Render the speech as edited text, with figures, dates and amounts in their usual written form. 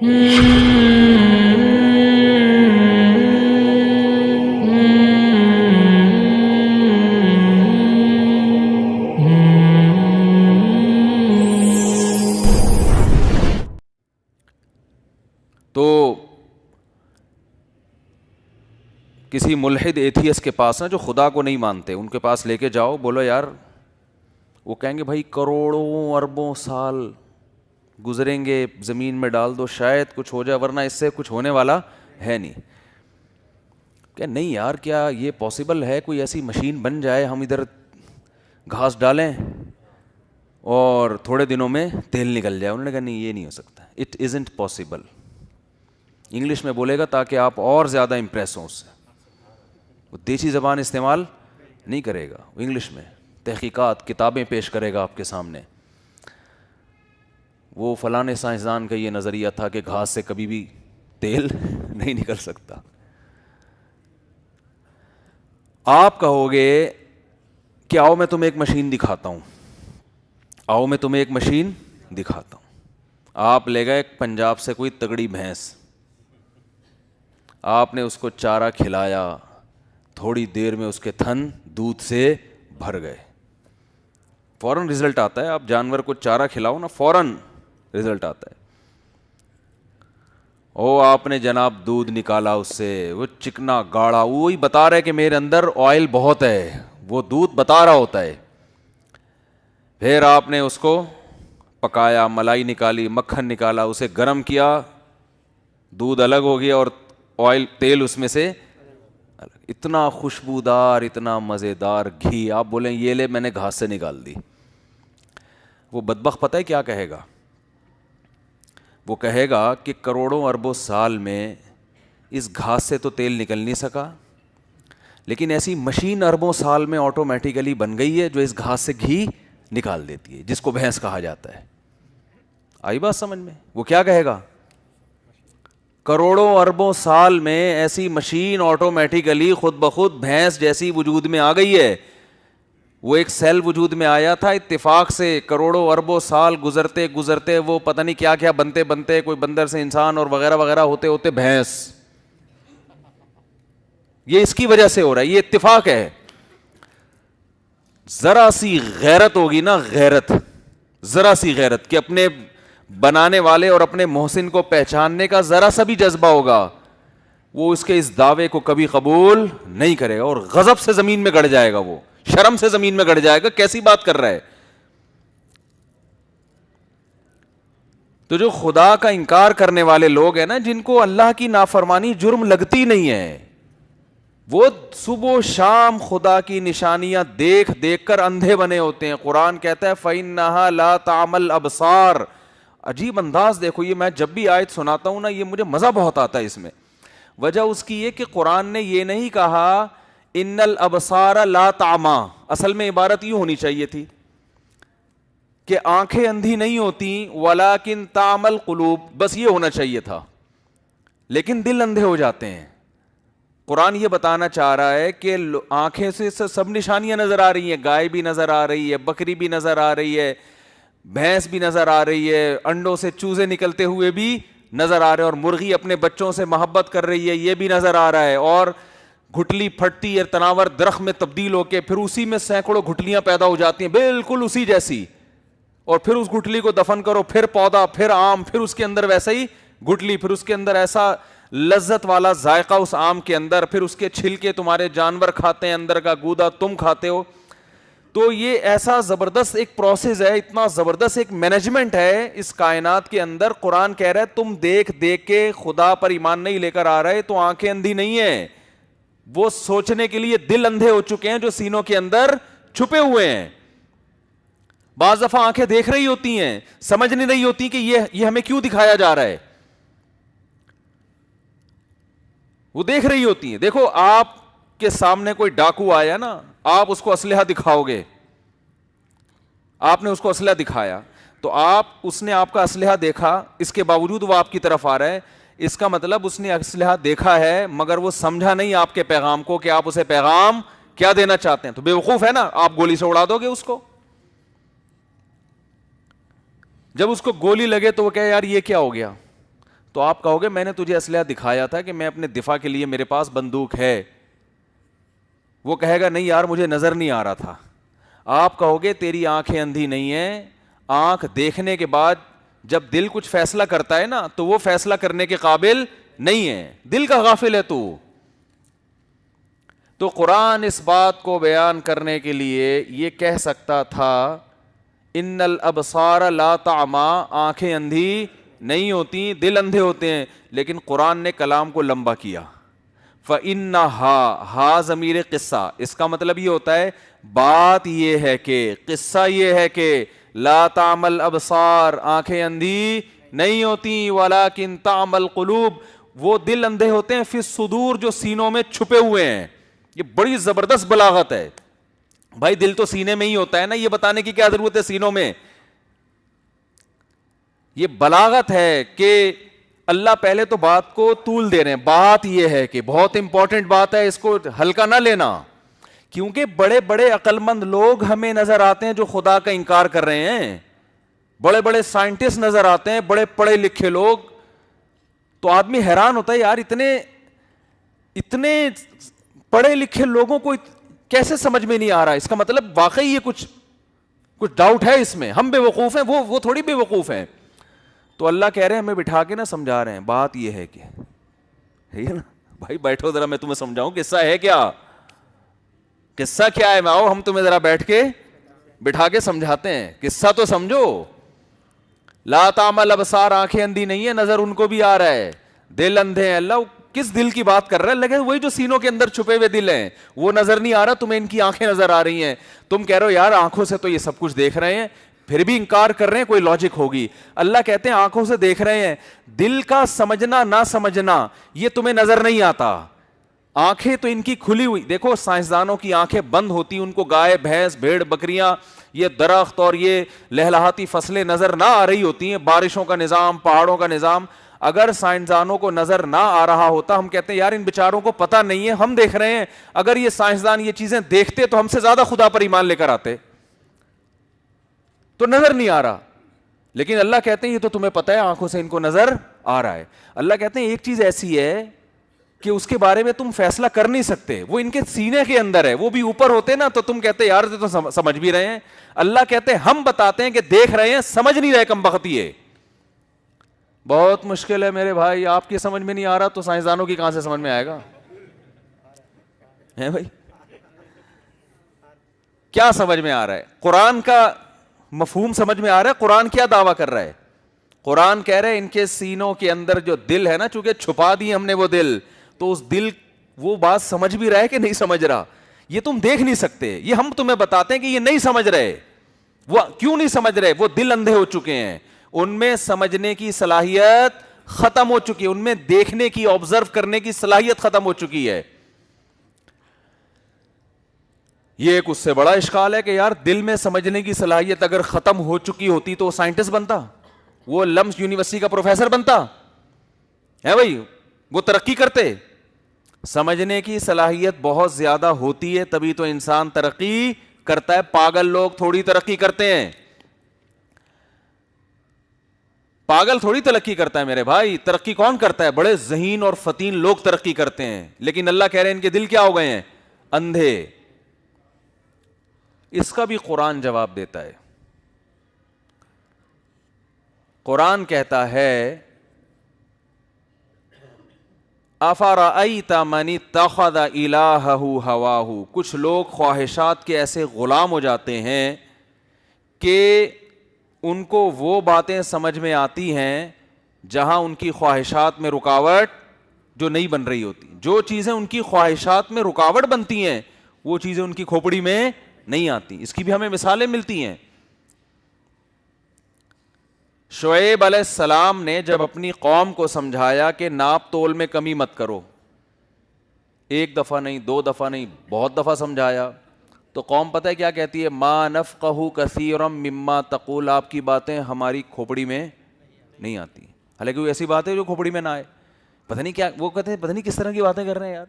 تو کسی ملحد ایتھیس کے پاس نا جو خدا کو نہیں مانتے, ان کے پاس لے کے جاؤ, بولو یار, وہ کہیں گے بھائی کروڑوں اربوں سال گزریں گے, زمین میں ڈال دو شاید کچھ ہو جائے, ورنہ اس سے کچھ ہونے والا ہے نہیں. کہ نہیں یار, کیا یہ پاسبل ہے کوئی ایسی مشین بن جائے, ہم ادھر گھاس ڈالیں اور تھوڑے دنوں میں تیل نکل جائے. انہوں نے کہا نہیں, یہ نہیں ہو سکتا, اٹ ازنٹ پاسبل. انگلش میں بولے گا تاکہ آپ اور زیادہ امپریس ہوں اس سے. وہ دیسی زبان استعمال نہیں کرے گا, وہ انگلش میں تحقیقات کتابیں پیش کرے گا آپ کے سامنے. وہ فلاں سائنسدان کا یہ نظریہ تھا کہ گھاس سے کبھی بھی تیل نہیں نکل سکتا. آپ کہو گے کہ آؤ میں تمہیں ایک مشین دکھاتا ہوں, آؤ میں تمہیں ایک مشین دکھاتا ہوں. آپ لے گئے پنجاب سے کوئی تگڑی بھینس, آپ نے اس کو چارہ کھلایا, تھوڑی دیر میں اس کے تھن دودھ سے بھر گئے. فوراً رزلٹ آتا ہے. آپ جانور کو چارہ کھلاؤ نا, فوراً رزلٹ آتا ہے. او آپ نے جناب دودھ نکالا اس سے, وہ چکنا گاڑھا, وہی بتا رہے کہ میرے اندر آئل بہت ہے, وہ دودھ بتا رہا ہوتا ہے. پھر آپ نے اس کو پکایا, ملائی نکالی, مکھن نکالا, اسے گرم کیا, دودھ الگ ہو گیا اور آئل تیل اس میں سے الگ. اتنا خوشبودار, اتنا مزیدار گھی. آپ بولیں یہ لے میں نے گھاس سے نکال دی. وہ بدبخت پتہ ہے کیا کہے گا؟ وہ کہے گا کہ کروڑوں اربوں سال میں اس گھاس سے تو تیل نکل نہیں سکا, لیکن ایسی مشین اربوں سال میں آٹومیٹیکلی بن گئی ہے جو اس گھاس سے گھی نکال دیتی ہے, جس کو بھینس کہا جاتا ہے. آئی بات سمجھ میں؟ وہ کیا کہے گا؟ کروڑوں اربوں سال میں ایسی مشین آٹومیٹیکلی خود بخود بھینس جیسی وجود میں آ گئی ہے. وہ ایک سیل وجود میں آیا تھا اتفاق سے, کروڑوں اربوں سال گزرتے گزرتے وہ پتہ نہیں کیا کیا بنتے بنتے, کوئی بندر سے انسان اور وغیرہ وغیرہ ہوتے ہوتے بھینس. یہ اس کی وجہ سے ہو رہا ہے, یہ اتفاق ہے. ذرا سی غیرت ہوگی نا, غیرت, ذرا سی غیرت کہ اپنے بنانے والے اور اپنے محسن کو پہچاننے کا ذرا سا بھی جذبہ ہوگا, وہ اس کے اس دعوے کو کبھی قبول نہیں کرے گا اور غضب سے زمین میں گڑ جائے گا, وہ شرم سے زمین میں گڑ جائے گا. کیسی بات کر رہا ہے؟ تو جو خدا کا انکار کرنے والے لوگ ہیں نا, جن کو اللہ کی نافرمانی جرم لگتی نہیں ہے, وہ صبح و شام خدا کی نشانیاں دیکھ دیکھ کر اندھے بنے ہوتے ہیں. قرآن کہتا ہے فَإِنَّهَا لَا تَعْمَى الْأَبْصَارُ. عجیب انداز دیکھو, یہ میں جب بھی آیت سناتا ہوں نا, یہ مجھے مزہ بہت آتا ہے اس میں. وجہ اس کی یہ کہ قرآن نے یہ نہیں کہا ان الابصار لا تعمى, اصل میں عبارت یوں ہونی چاہیے تھی کہ آنکھیں اندھی نہیں ہوتی ولکن تعمى القلوب, بس یہ ہونا چاہیے تھا, لیکن دل اندھے ہو جاتے ہیں. قرآن یہ بتانا چاہ رہا ہے کہ آنکھیں سے سب نشانیاں نظر آ رہی ہیں, گائے بھی نظر آ رہی ہے, بکری بھی نظر آ رہی ہے, بھینس بھی نظر آ رہی ہے, انڈوں سے چوزے نکلتے ہوئے بھی نظر آ رہے ہیں, اور مرغی اپنے بچوں سے محبت کر رہی ہے, یہ بھی نظر آ رہا ہے, اور گھٹلی پھٹتی ہے تناور درخت میں تبدیل ہو کے, پھر اسی میں سینکڑوں گھٹلیاں پیدا ہو جاتی ہیں بالکل اسی جیسی, اور پھر اس گھٹلی کو دفن کرو, پھر پودا, پھر آم, پھر اس کے اندر ویسا ہی گھٹلی, پھر اس کے اندر ایسا لذت والا ذائقہ اس آم کے اندر, پھر اس کے چھلکے تمہارے جانور کھاتے ہیں, اندر کا گودا تم کھاتے ہو. تو یہ ایسا زبردست ایک پروسیس ہے, اتنا زبردست ایک مینجمنٹ ہے اس کائنات کے اندر. قرآن کہہ رہا ہے تم دیکھ دیکھ کے خدا پر ایمان نہیں لے کر آ رہے تو آنکھیں اندھی نہیں ہیں, وہ سوچنے کے لیے دل اندھے ہو چکے ہیں جو سینوں کے اندر چھپے ہوئے ہیں. بعض دفعہ آنکھیں دیکھ رہی ہوتی ہیں, سمجھ نہیں رہی ہوتی کہ یہ ہمیں کیوں دکھایا جا رہا ہے, وہ دیکھ رہی ہوتی ہیں. دیکھو آپ کے سامنے کوئی ڈاکو آیا نا, آپ اس کو اسلحہ دکھاؤ گے, آپ نے اس کو اسلحہ دکھایا تو اس نے آپ کا اسلحہ دیکھا, اس کے باوجود وہ آپ کی طرف آ رہا ہے, اس کا مطلب اس نے اسلحہ دیکھا ہے مگر وہ سمجھا نہیں آپ کے پیغام کو کہ آپ اسے پیغام کیا دینا چاہتے ہیں. تو بے وقوف ہے نا, آپ گولی سے اڑا دو گے اس کو. جب اس کو گولی لگے تو وہ کہے یار یہ کیا ہو گیا, تو آپ کہو گے میں نے تجھے اسلحہ دکھایا تھا کہ میں اپنے دفاع کے لیے میرے پاس بندوق ہے. وہ کہے گا نہیں یار مجھے نظر نہیں آ رہا تھا. آپ کہو گے تیری آنکھیں اندھی نہیں ہیں, آنکھ دیکھنے کے بعد جب دل کچھ فیصلہ کرتا ہے نا تو وہ فیصلہ کرنے کے قابل نہیں ہے, دل کا غافل ہے تو قرآن اس بات کو بیان کرنے کے لیے یہ کہہ سکتا تھا ان الابصار لا تعمی, آنکھیں اندھی نہیں ہوتی, دل اندھے ہوتے ہیں, لیکن قرآن نے کلام کو لمبا کیا. فَإِنَّهَا, ہا ضمیر قصہ, اس کا مطلب یہ ہوتا ہے بات یہ ہے کہ, قصہ یہ ہے کہ لا تعمی الابصار, آنکھیں اندھی نہیں ہوتی, وَلَكِن تَعْمَى الْقُلُوبُ, وہ دل اندھے ہوتے ہیں فی الصدور, جو سینوں میں چھپے ہوئے ہیں. یہ بڑی زبردست بلاغت ہے بھائی, دل تو سینے میں ہی ہوتا ہے نا, یہ بتانے کی کیا ضرورت ہے سینوں میں. یہ بلاغت ہے کہ اللہ پہلے تو بات کو طول دے رہے ہیں. بات یہ ہے کہ بہت امپورٹنٹ بات ہے, اس کو ہلکا نہ لینا, کیونکہ بڑے بڑے عقل مند لوگ ہمیں نظر آتے ہیں جو خدا کا انکار کر رہے ہیں, بڑے بڑے سائنٹسٹ نظر آتے ہیں, بڑے پڑھے لکھے لوگ, تو آدمی حیران ہوتا ہے یار اتنے پڑھے لکھے لوگوں کو کیسے سمجھ میں نہیں آ رہا. اس کا مطلب واقعی یہ کچھ ڈاؤٹ ہے اس میں, ہم بے وقوف ہیں, وہ تھوڑی بے وقوف ہیں. تو اللہ کہہ رہے ہیں ہمیں بٹھا کے نہ سمجھا رہے ہیں, بات یہ ہے کہ ہے نا بھائی بیٹھو ذرا میں تمہیں سمجھاؤں قصہ ہے کیا, قصہ کیا ہے, میں آؤ ہم تمہیں ذرا بیٹھ کے بٹھا کے سمجھاتے ہیں, قصہ تو سمجھو. لا تعمی الابصار, آنکھیں اندھی نہیں ہے, نظر ان کو بھی آ رہا ہے, دل اندھے ہیں. اللہ کس دل کی بات کر رہا ہے, لگے وہی جو سینوں کے اندر چھپے ہوئے دل ہیں, وہ نظر نہیں آ رہا, تمہیں ان کی آنکھیں نظر آ رہی ہیں. تم کہہ رہے ہو یار آنکھوں سے تو یہ سب کچھ دیکھ رہے ہیں, پھر بھی انکار کر رہے ہیں, کوئی لاجک ہوگی. اللہ کہتے ہیں آنکھوں سے دیکھ رہے ہیں, دل کا سمجھنا نہ سمجھنا یہ تمہیں نظر نہیں آتا. آنکھیں تو ان کی کھلی ہوئی, دیکھو سائنسدانوں کی آنکھیں بند ہوتی, ان کو گائے بھینس بھیڑ بکریاں یہ درخت اور یہ لہلہاتی فصلیں نظر نہ آ رہی ہوتی ہیں, بارشوں کا نظام, پہاڑوں کا نظام. اگر سائنسدانوں کو نظر نہ آ رہا ہوتا, ہم کہتے ہیں یار ان بیچاروں کو پتہ نہیں ہے, ہم دیکھ رہے ہیں. اگر یہ سائنسدان یہ چیزیں دیکھتے تو ہم سے زیادہ خدا پر ایمان لے کر آتے, تو نظر نہیں آ رہا. لیکن اللہ کہتے ہیں یہ تو تمہیں پتہ ہے آنکھوں سے ان کو نظر آ رہا ہے. اللہ کہتے ہیں ایک چیز ایسی ہے کہ اس کے بارے میں تم فیصلہ کر نہیں سکتے, وہ ان کے سینے کے اندر ہے, وہ بھی اوپر ہوتے نا تو تم کہتے یار تو سمجھ بھی رہے ہیں. اللہ کہتے ہیں ہم بتاتے ہیں کہ دیکھ رہے ہیں, سمجھ نہیں رہے, کمبختی ہے. بہت مشکل ہے میرے بھائی, آپ کی سمجھ میں نہیں آ رہا تو سائنسدانوں کی کہاں سے سمجھ میں آئے گا, ہے بھائی. کیا سمجھ میں آ رہا ہے, قرآن کا مفہوم سمجھ میں آ رہا ہے, قرآن کیا دعویٰ کر رہا ہے. قرآن کہہ رہے ہیں ان کے سینوں کے اندر جو دل ہے نا, چونکہ چھپا دی ہم نے وہ دل, تو اس دل وہ بات سمجھ بھی رہا ہے کہ نہیں سمجھ رہا, یہ تم دیکھ نہیں سکتے. یہ ہم تمہیں بتاتے ہیں کہ یہ نہیں سمجھ رہے. وہ کیوں نہیں سمجھ رہے, وہ دل اندھے ہو چکے ہیں, ان میں سمجھنے کی صلاحیت ختم ہو چکی ہے, ان میں دیکھنے کی, آبزرو کرنے کی صلاحیت ختم ہو چکی ہے. یہ ایک اس سے بڑا اشکال ہے کہ یار دل میں سمجھنے کی صلاحیت اگر ختم ہو چکی ہوتی تو وہ سائنٹسٹ بنتا, وہ لمس یونیورسٹی کا پروفیسر بنتا ہے بھائی, وہ ترقی کرتے. سمجھنے کی صلاحیت بہت زیادہ ہوتی ہے تبھی تو انسان ترقی کرتا ہے. پاگل لوگ تھوڑی ترقی کرتے ہیں, پاگل تھوڑی ترقی کرتا ہے میرے بھائی. ترقی کون کرتا ہے, بڑے ذہین اور فتین لوگ ترقی کرتے ہیں. لیکن اللہ کہہ رہے ہیں ان کے دل کیا ہو گئے ہیں, اندھے. اس کا بھی قرآن جواب دیتا ہے. قرآن کہتا ہے افرأیت من اتخذ الہہ ہواہ, کچھ لوگ خواہشات کے ایسے غلام ہو جاتے ہیں کہ ان کو وہ باتیں سمجھ میں آتی ہیں جہاں ان کی خواہشات میں رکاوٹ جو نہیں بن رہی ہوتی. جو چیزیں ان کی خواہشات میں رکاوٹ بنتی ہیں وہ چیزیں ان کی کھوپڑی میں نہیں آتی. اس کی بھی ہمیں مثالیں ملتی ہیں. شعیب علیہ السلام نے جب اپنی قوم کو سمجھایا کہ ناپ تول میں کمی مت کرو, ایک دفعہ نہیں, دو دفعہ نہیں, بہت دفعہ سمجھایا, تو قوم پتہ ہے کیا کہتی ہے, ما نفقہ کثیرا مما تقول, آپ کی باتیں ہماری کھوپڑی میں نہیں آتی. حالانکہ وہ ایسی بات ہے جو کھوپڑی میں نہ آئے. پتہ نہیں کیا وہ کہتے ہیں, پتہ نہیں کس طرح کی باتیں کر رہے ہیں یار.